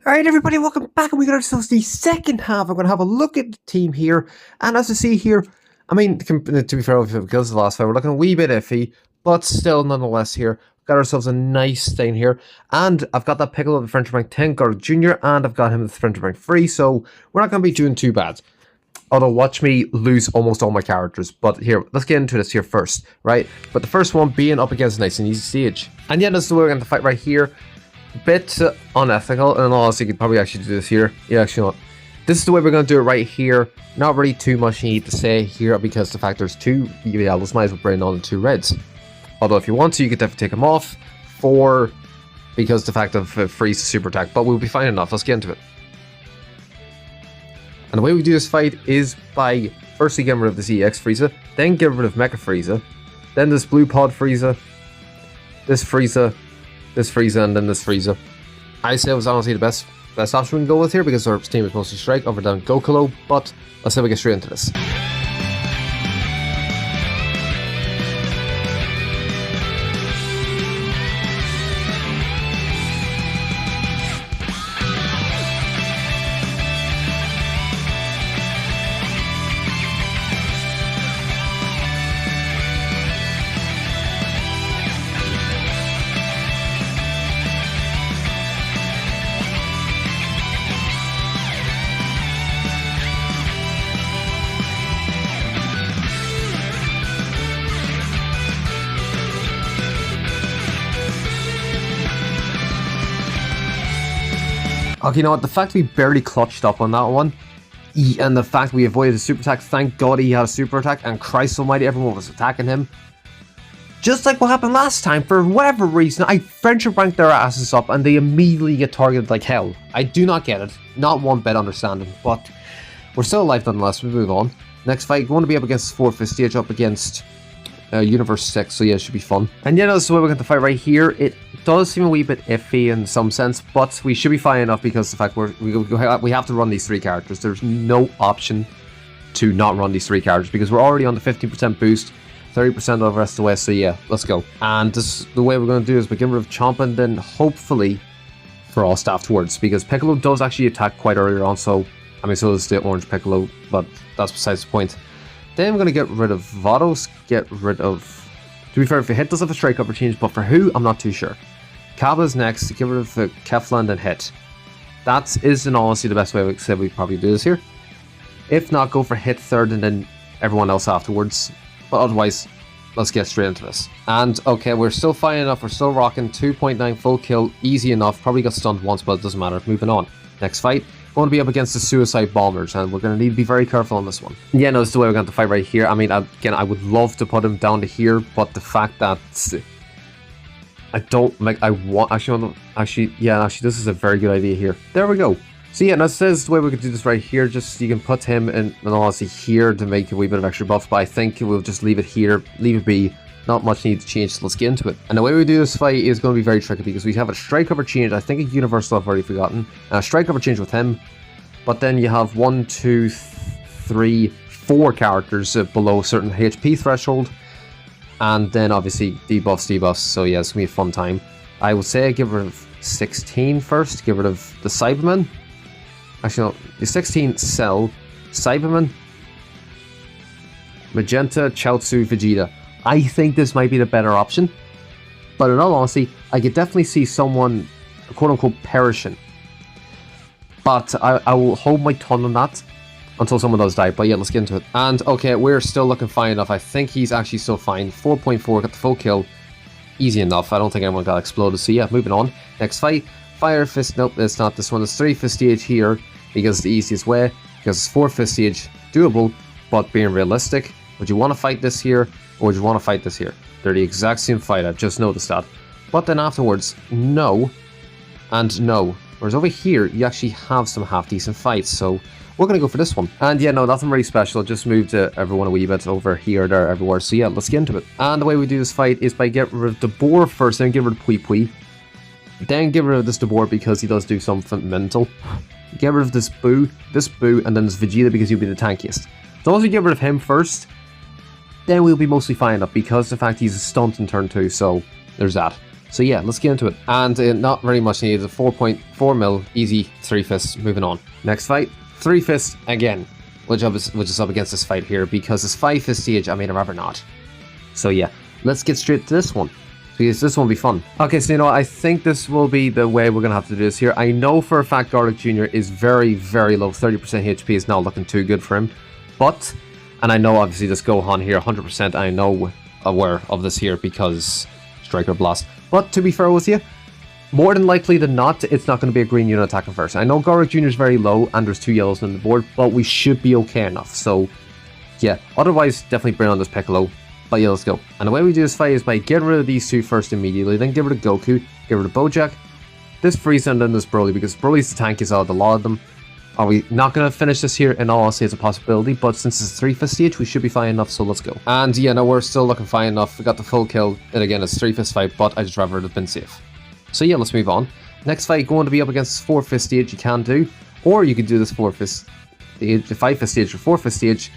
Alright everybody, welcome back, and we got ourselves the second half. I'm going to have a look at the team here, and as you see here, I mean, to be fair, because of the last fight, we're looking a wee bit iffy, but still, nonetheless here, got ourselves a nice thing here, and I've got that Piccolo of the French rank 10 Guard Jr., and I've got him at the French rank 3, so we're not going to be doing too bad. Although, watch me lose almost all my characters. But here, let's get into this here first, right? But the first one being up against a nice and easy stage. And yeah, this is the way we're going to fight right here. Bit unethical, and honestly, you could probably actually do this here. Yeah, actually not. This is the way we're going to do it right here. Not really too much you need to say here, because the fact there's two yellows, might as well bring on the two reds. Although if you want to, you could definitely take them off because the fact of freeze the super attack, but we'll be fine enough. Let's get into it. And the way we do this fight is by firstly getting rid of this EX Frieza, then get rid of Mecha Frieza, then this Blue Pod Frieza, this Frieza, this Frieza, and then this Frieza. I say it was honestly the best option we can go with here, because our team is mostly Strike over down Gokolo, but let's say we get straight into this. Okay, you know what, the fact we barely clutched up on that one, and the fact we avoided the super attack, thank god he had a super attack, and Christ almighty, everyone was attacking him. Just like what happened last time, for whatever reason, I friendship ranked their asses up, and they immediately get targeted like hell. I do not get it, not one bit understanding, but we're still alive nonetheless. We move on. Next fight, going to be up against 4th stage, up against Universe 6, so yeah, it should be fun. And yeah, that's the way we're going to fight right here. It does seem a wee bit iffy in some sense, but we should be fine enough because the fact we have to run these three characters. There's no option to not run these three characters because we're already on the 15% boost, 30% over the rest of the way, so yeah, let's go. And this, the way we're going to do is we get rid of Chomp and then hopefully Frost afterwards, because Piccolo does actually attack quite earlier on, so, I mean, so does the Orange Piccolo, but that's besides the point. Then we're going to get rid of Vados, get rid of... To be fair, if we hit does have a strike upper change, but for who, I'm not too sure. Cabba's next, get rid of Kefla and hit. That is, in honesty, the best way we said we'd probably do this here. If not, go for hit third and then everyone else afterwards. But otherwise, let's get straight into this. And, okay, we're still fine enough, we're still rocking. 2.9 full kill, easy enough. Probably got stunned once, but it doesn't matter. Moving on. Next fight. Going to be up against the Suicide Bombers, and we're going to need to be very careful on this one. Yeah, no, this is the way we're going to fight right here. I mean, again, I would love to put him down to here, but the fact that I don't like, actually, this is a very good idea here. There we go. So yeah, and this is the way we could do this right here. Just, you can put him in, honestly, here to make a wee bit of extra buff, but I think we'll just leave it here, leave it be. Not much need to change, so let's get into it. And the way we do this fight is going to be very tricky because we have a strike cover change. I think a universal I've already forgotten. A strike cover change with him. But then you have 1, 2, 3, 4 characters below a certain HP threshold. And then obviously debuffs. So yeah, it's going to be a fun time. I would say get rid of 16 first. Get rid of the Cyberman. Actually, no. The 16 Cell, Cyberman, Magenta, Chaozu, Vegeta. I think this might be the better option, but in all honesty, I could definitely see someone, quote-unquote, perishing. But I will hold my tongue on that until someone does die, but yeah, let's get into it. And, okay, we're still looking fine enough. I think he's actually still fine. 4.4, got the full kill. Easy enough. I don't think anyone got exploded, so yeah, moving on. Next fight, Fire Fist. Nope, it's not this one. It's 3 Fist stage here, because it's the easiest way, because it's 4 Fist stage, doable, but being realistic. Would you want to fight this here, or would you want to fight this here? They're the exact same fight, I've just noticed that. But then afterwards, no, and no. Whereas over here, you actually have some half-decent fights, so we're going to go for this one. And yeah, no, nothing really special, just moved everyone a wee bit over here, there, everywhere, so yeah, let's get into it. And the way we do this fight is by getting rid of the Boar first, then get rid of Pui Pui. Then get rid of this Boar because he does do something mental. Get rid of this Boo, and then this Vegeta because he'll be the tankiest. So once we get rid of him first, then we'll be mostly fine enough because the fact he's a stunt in turn 2, so there's that. So yeah, let's get into it. And not very much needed. 4.4 mil, easy 3 fists, moving on. Next fight, 3 fists again, which is up against this fight here, because this 5 fist stage, I mean, I'd rather not. So yeah, let's get straight to this one, because this one will be fun. Okay, so you know what, I think this will be the way we're gonna have to do this here. I know for a fact Garlic Jr. is very, very low, 30% HP is not looking too good for him, but, and I know obviously this Gohan here, 100%, I know aware of this here, because Striker Blast. But to be fair with you, more than likely than not, it's not going to be a green unit attacking first. I know Garlic Jr. is very low and there's 2 yellows on the board, but we should be okay enough. So yeah, otherwise definitely bring on this Piccolo. But yeah, let's go. And the way we do this fight is by getting rid of these 2 first immediately, then get rid of Goku, get rid of Bojack, this Frieza, and then this Broly, because Broly's the tankiest out of the lot of them. Are we not going to finish this here? In all honesty, it's a possibility, but since it's a 3 fist stage, we should be fine enough, so let's go. And yeah, no, we're still looking fine enough. We got the full kill, and again, it's 3 fist fight, but I just rather have been safe. So yeah, let's move on. Next fight, going to be up against this 4 fist stage, you can do, or you can do this 4 fist stage, the 5 fist stage or 4 fist stage,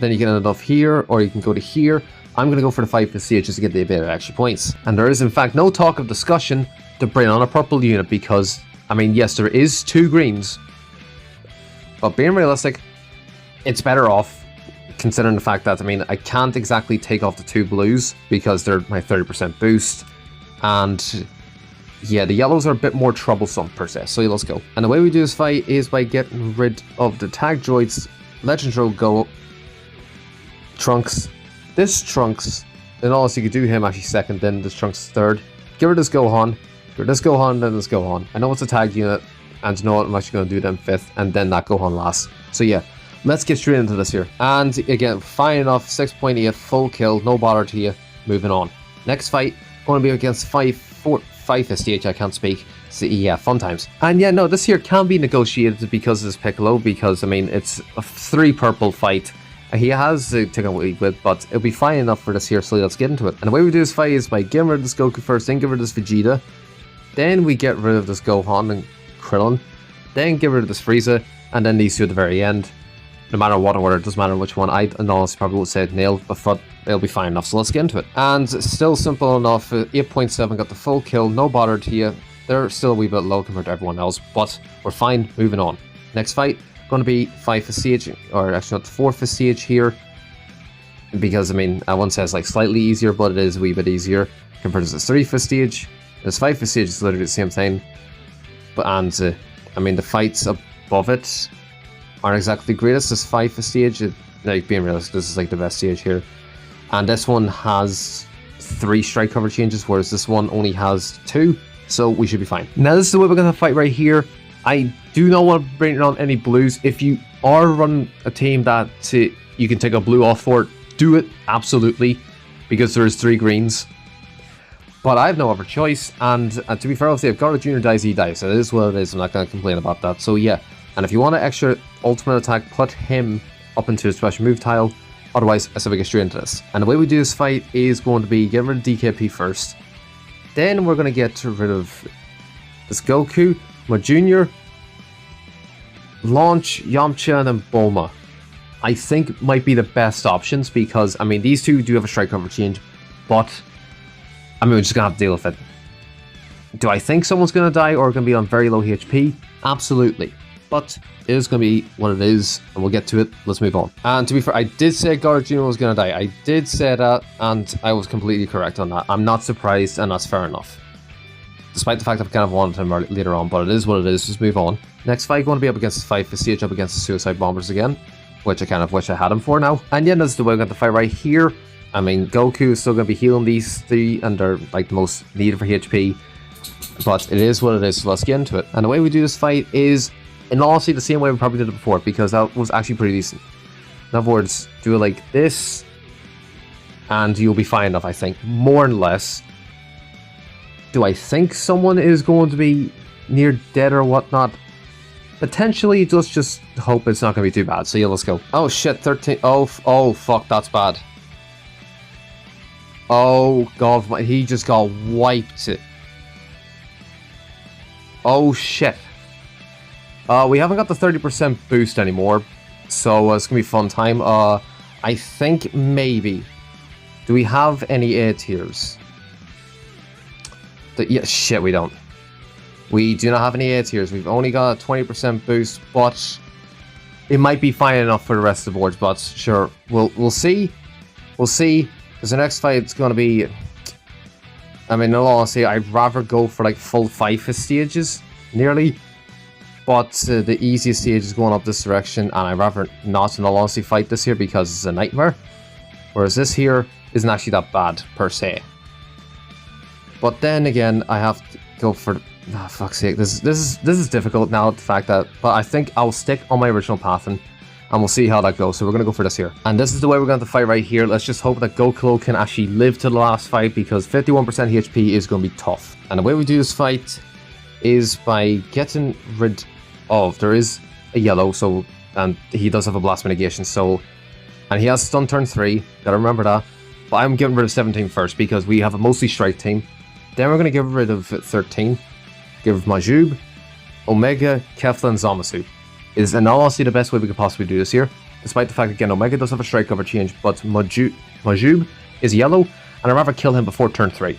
then you can end up here, or you can go to here. I'm going to go for the 5 fist stage just to get the bit of extra points. And there is in fact no talk of discussion to bring on a purple unit, because, I mean, yes, there is 2 greens, but being realistic, it's better off, considering the fact that, I mean, I can't exactly take off the 2 blues because they're my 30% boost, and yeah, the yellows are a bit more troublesome per se, so yeah, let's go. And the way we do this fight is by getting rid of the tag droids. Legend Droid go, Trunks, this Trunks, and also you could do him actually second, then this Trunks third. Get rid of this Gohan, get rid of this Gohan, then this Gohan. I know it's a tag unit, and you know what, I'm actually going to do them 5th, and then that Gohan last. So yeah, let's get straight into this here. And again, fine enough, 6.8, full kill, no bother to you, moving on. Next fight, going to be against 5 fist stage, I can't speak. So yeah, fun times. And yeah, no, this here can be negotiated because of this Piccolo, because I mean, it's a 3 purple fight. He has to take a week with, but it'll be fine enough for this here, so let's get into it. And the way we do this fight is by getting rid of this Goku first, then get rid of this Vegeta, then we get rid of this Gohan and Krillin, then get rid of this Frieza, and then these 2 at the very end. No matter what order, it doesn't matter which one. I honestly probably would say nailed, but it'll be fine enough, so let's get into it. And still simple enough, 8.7 got the full kill, no bother to you. They're still a wee bit low compared to everyone else, but we're fine, moving on. Next fight, going to be 5 fist stage, or actually not the 4 fist stage here, because I mean, I won't say it's like slightly easier, but it is a wee bit easier compared to this 3 fist stage. This 5 fist stage is literally the same thing. I mean, the fights above it aren't exactly the greatest. This 5 fist stage, like being realistic, this is like the best stage here. And this one has 3 strike cover changes, whereas this one only has 2, so we should be fine. Now this is the way we're going to fight right here. I do not want to bring on any blues. If you are running a team that you can take a blue off for, do it, absolutely, because there's 3 greens. But I have no other choice, and to be fair, if Garlic Jr. dies, he dies. It is what it is, I'm not going to complain about that. So yeah, and if you want an extra ultimate attack, put him up into a special move tile. Otherwise, I said we get straight into this. And the way we do this fight is going to be get rid of DKP first. Then we're going to get rid of this Goku, my Junior, Launch, Yamcha, and then Bulma. I think might be the best options, because, I mean, these 2 do have a strike cover change, but I mean, we're just going to have to deal with it. Do I think someone's going to die or going to be on very low HP? Absolutely. But it is going to be what it is, and we'll get to it. Let's move on. And to be fair, I did say Garlic Jr. was going to die. I did say that, and I was completely correct on that. I'm not surprised, and that's fair enough. Despite the fact I've kind of wanted him later on, but it is what it is. Just move on. Next fight, going to be up against the 5 fist stage, up against the Suicide Bombers again, which I kind of wish I had him for now. And yeah, that's the way we got the fight right here. I mean, Goku is still going to be healing these 3, and they're like the most needed for HP. But it is what it is, so let's get into it. And the way we do this fight is, in all honesty, the same way we probably did it before, because that was actually pretty decent. In other words, do it like this, and you'll be fine enough, I think. More and less. Do I think someone is going to be near dead or whatnot? Potentially, just hope it's not going to be too bad. So yeah, let's go. Oh shit, 13. Oh fuck, that's bad. Oh god, he just got wiped. Oh shit. We haven't got the 30% boost anymore, so it's gonna be a fun time. I think maybe. Do we have any A tiers? Yeah, shit, we don't. We do not have any A tiers. We've only got a 20% boost, but it might be fine enough for the rest of the boards. But sure, we'll see. We'll see. Because the next fight is going to be... I mean, in all honesty, I'd rather go for like full FIFA stages, nearly. But the easiest stage is going up this direction, and I'd rather not, in all honesty, fight this here because it's a nightmare. Whereas this here isn't actually that bad, per se. But then again, I have to go for... Oh, fuck's sake, this is difficult now, the fact that... But I think I'll stick on my original pathing, and we'll see how that goes. So we're going to go for this here. And this is the way we're going to fight right here. Let's just hope that Goku can actually live to the last fight, because 51% HP is going to be tough. And the way we do this fight is by getting rid of... There is a yellow, so... And he does have a blast mitigation, so... And he has stun turn 3, gotta remember that. But I'm getting rid of 17 first, because we have a mostly strike team. Then we're going to get rid of 13. Get rid of Majub, Omega, Kefla, and Zamasu. It is in all honesty the best way we could possibly do this here. Despite the fact that, again, Omega does have a strike cover change, but Majub is yellow, and I'd rather kill him before turn 3.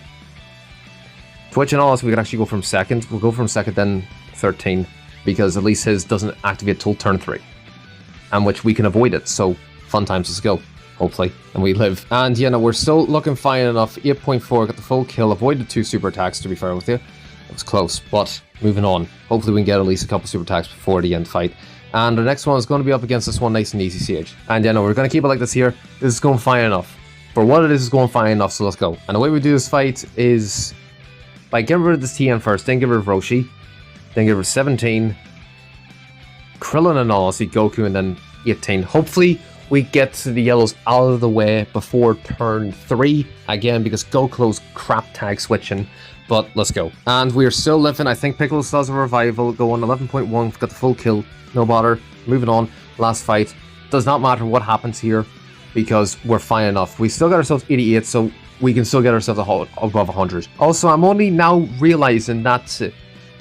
Twitch and all this, we could actually go from second. We'll go from second, then 13, because at least his doesn't activate till turn 3. And which we can avoid it, so fun times, let's go. Hopefully, and we live. And yeah, no, we're still looking fine enough. 8.4, got the full kill, avoided 2 super attacks, to be fair with you. It was close, but moving on. Hopefully we can get at least a couple super attacks before the end fight. And the next one is going to be up against this one nice and easy stage. And yeah, no, we're going to keep it like this here. This is going fine enough. For what it is, it's going fine enough, so let's go. And the way we do this fight is by getting rid of this TN first, then get rid of Roshi, then get rid of 17, Krillin and all, see Goku, and then 18. Hopefully we get to the yellows out of the way before turn 3, again, because Goku's crap tag switching. But let's go. And we're still living. I think Piccolo still has a revival. Go on 11.1. Got the full kill. No bother. Moving on. Last fight. Does not matter what happens here, because we're fine enough. We still got ourselves 88, so we can still get ourselves above 100. Also, I'm only now realizing that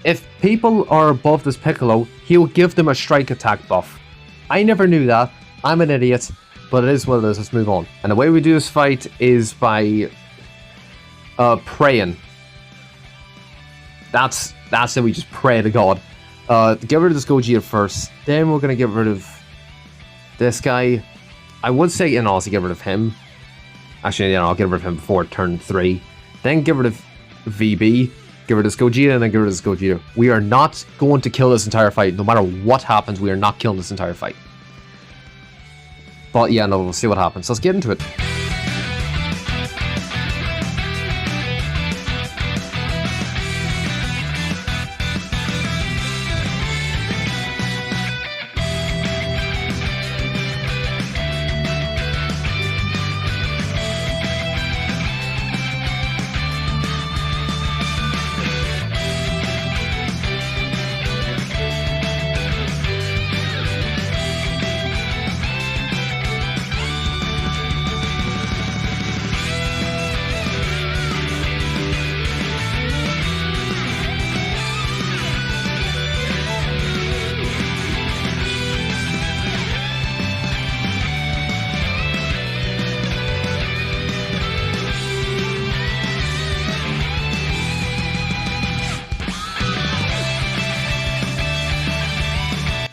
if people are above this Piccolo, he'll give them a strike attack buff. I never knew that. I'm an idiot, but it is what it is. Let's move on. And the way we do this fight is by praying. That's it. We just pray to God. Get rid of this Gogeta first. Then we're gonna get rid of this guy. I would say in all, get rid of him. Actually, I'll get rid of him before turn 3. Then get rid of VB. Get rid of this Gogeta, and then get rid of this Gogeta. We are not going to kill this entire fight. No matter what happens, we are not killing this entire fight. But yeah, no, we'll see what happens. Let's get into it.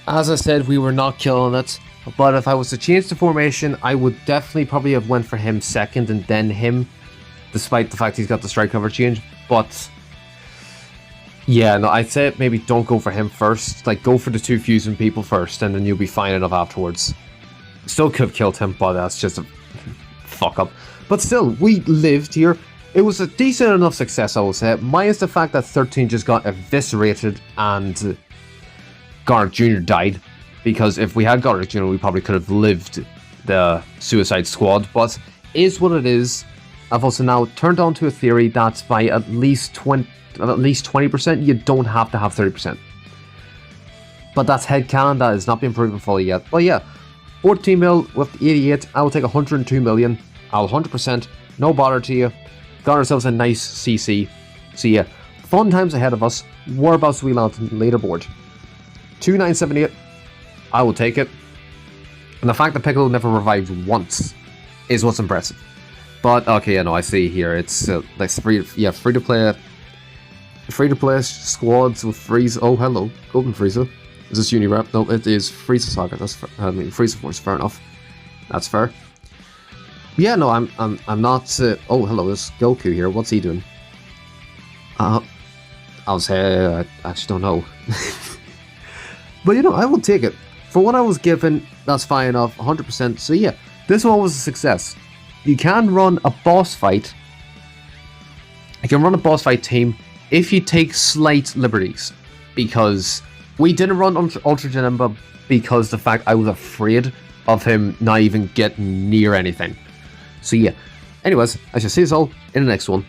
As I said, we were not killing it, but if I was to change the formation, I would definitely probably have went for him second and then him, despite the fact he's got the strike cover change. But yeah, no, I'd say maybe don't go for him first. Like, go for the 2 fusing people first, and then you'll be fine enough afterwards. Still could have killed him, but that's just a fuck up. But still, we lived here. It was a decent enough success, I will say, minus the fact that 13 just got eviscerated and Garlic Jr. died, because if we had Garlic Jr., we probably could have lived the Suicide Squad, but is what it is. I've also now turned on to a theory that by at least 20%, you don't have to have 30%. But that's headcanon, that has not been proven fully yet. But yeah, 14 mil with 88, I will take 102 million, I'll 100%, no bother to you. Got ourselves a nice CC. So yeah, fun times ahead of us. Whereabouts do we land on the leaderboard? 2978, I will take it. And the fact that Piccolo never revived once is what's impressive. But okay, yeah, no, I see here it's like free to play Free-to-play squads with Frieza. Oh, hello. Golden Frieza. Is this Unirap? No, it is Frieza Saga. That's fair. I mean, Frieza Force. Fair enough. That's fair. Yeah, no, I'm not. Oh, hello. There's Goku here. What's he doing? I'll say I actually don't know. But you know, I will take it for what I was given. That's fine enough. 100%. So yeah, this one was a success. You can run a boss fight. You can run a boss fight team if you take slight liberties, because we didn't run Ultra Janemba because the fact I was afraid of him not even getting near anything. So yeah. Anyways, I shall see you all in the next one.